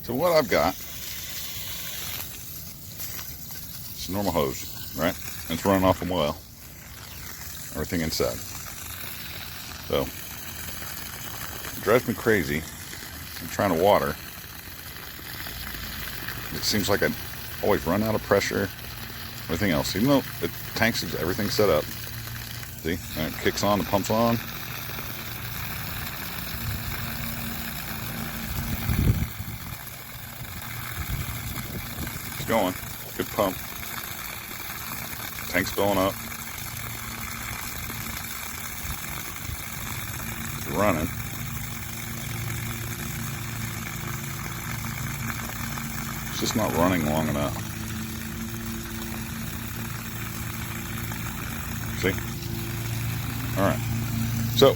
So what I've got is a normal hose, right? And it's running off a well. Everything inside. So it drives me crazy. I'm trying to water. It seems like I always run out of pressure. Everything else, even though the tanks, everything's set up. See, and it kicks on, the pump's on. It's going, good pump. Tank's filling up. It's running. It's just not running long enough. See? Alright. So,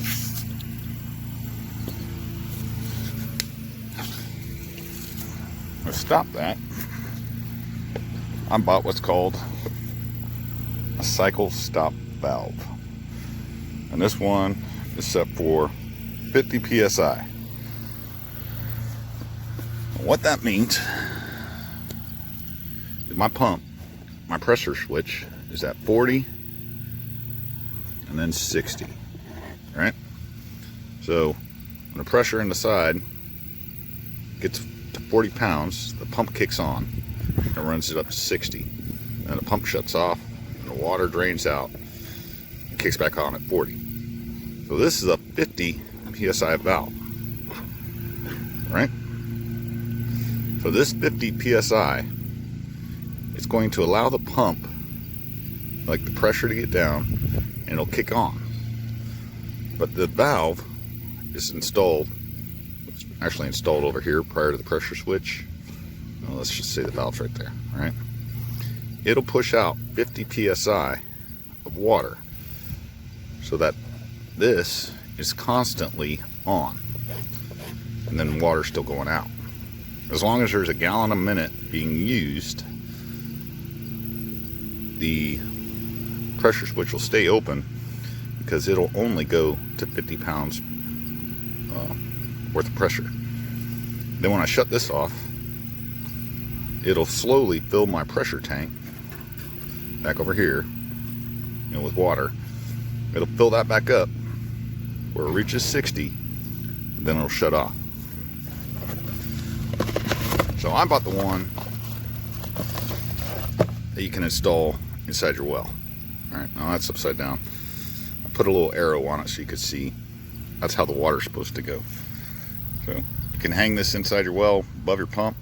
to stop that, I bought what's called a cycle stop valve. And this one is set for 50 psi. What that means is my pump, my pressure switch is at 40 and then 60, right? So when the pressure in the side gets to 40 pounds, the pump kicks on and runs it up to 60. And the pump shuts off and the water drains out and kicks back on at 40. So this is a 50 psi valve, right? So this 50 psi is going to allow the pump, like the pressure, to get down, and it'll kick on. But the valve is installed, it's actually installed over here prior to the pressure switch. Well, let's just say the valve's right there, right? It'll push out 50 psi of water so that this is constantly on, and then water's still going out. As long as there's a gallon a minute being used, the pressure switch will stay open because it'll only go to 50 pounds worth of pressure. Then when I shut this off, it'll slowly fill my pressure tank back over here, with water. It'll fill that back up where it reaches 60, then it'll shut off. So I bought the one that you can install inside your well. Alright, now that's upside down. I put a little arrow on it so you could see. That's how the water's supposed to go. So you can hang this inside your well above your pump.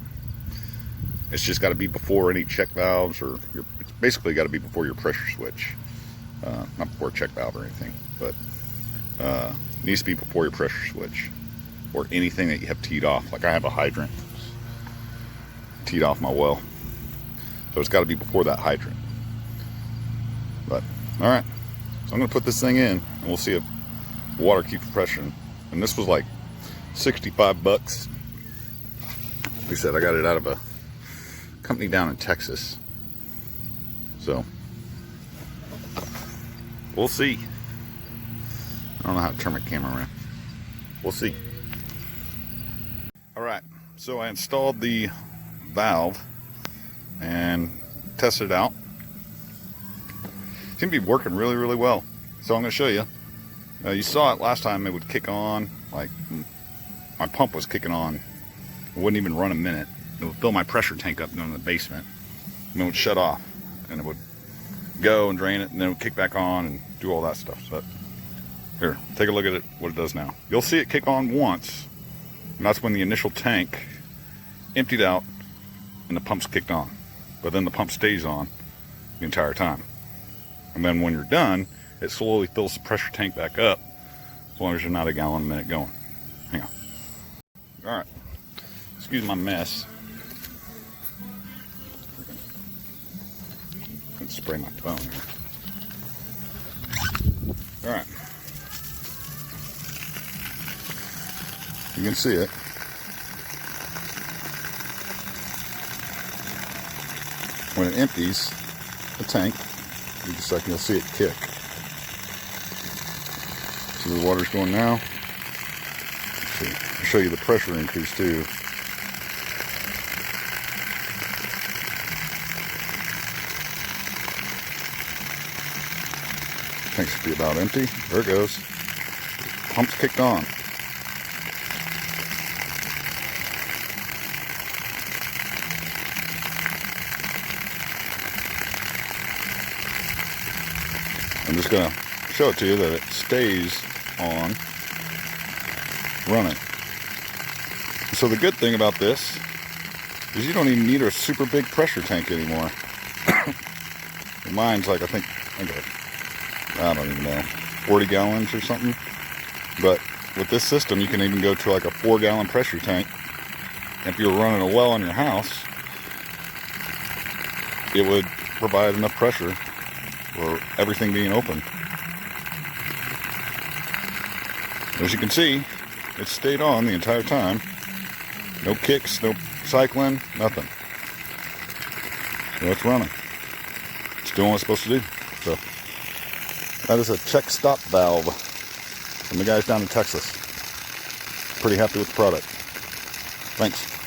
It's just got to be before any check valves, or it's basically got to be before your pressure switch. Not before a check valve or anything, but it needs to be before your pressure switch or anything that you have teed off. Like I have a hydrant teed off my well, so it's got to be before that hydrant. But all right, so I'm gonna put this thing in and we'll see if water keeps pressure. And this was like 65 bucks. Like I said, I got it out of a company down in Texas, so we'll see. I don't know how to turn my camera around. We'll see. All right, so I installed the valve and tested it out. Seems to be working really, really well. So I'm going to show you. You saw it last time. It would kick on, like my pump was kicking on. It wouldn't even run a minute. It would fill my pressure tank up in the basement, and then it would shut off, and it would go and drain it, and then it would kick back on and do all that stuff. So here, take a look at it, what it does now. You'll see it kick on once, and that's when the initial tank emptied out and the pump's kicked on. But then the pump stays on the entire time. And then when you're done, it slowly fills the pressure tank back up, as long as you're not a gallon a minute going. Hang on. All right, excuse my mess. I can spray my phone here. All right. You can see it. When it empties the tank, you'll see it kick. See where the water's going now? Let's see. I'll show you the pressure increase too. Tank should be about empty. There it goes. Pump's kicked on. I'm just going to show it to you that it stays on running. So the good thing about this is you don't even need a super big pressure tank anymore. Mine's like, I don't even know, 40 gallons or something. But with this system, you can even go to like a 4-gallon pressure tank. If you're running a well in your house, it would provide enough pressure for everything being open. As you can see, it stayed on the entire time. No kicks, no cycling, nothing. So it's running. It's doing what it's supposed to do. So that is a check stop valve from the guys down in Texas. Pretty happy with the product. Thanks.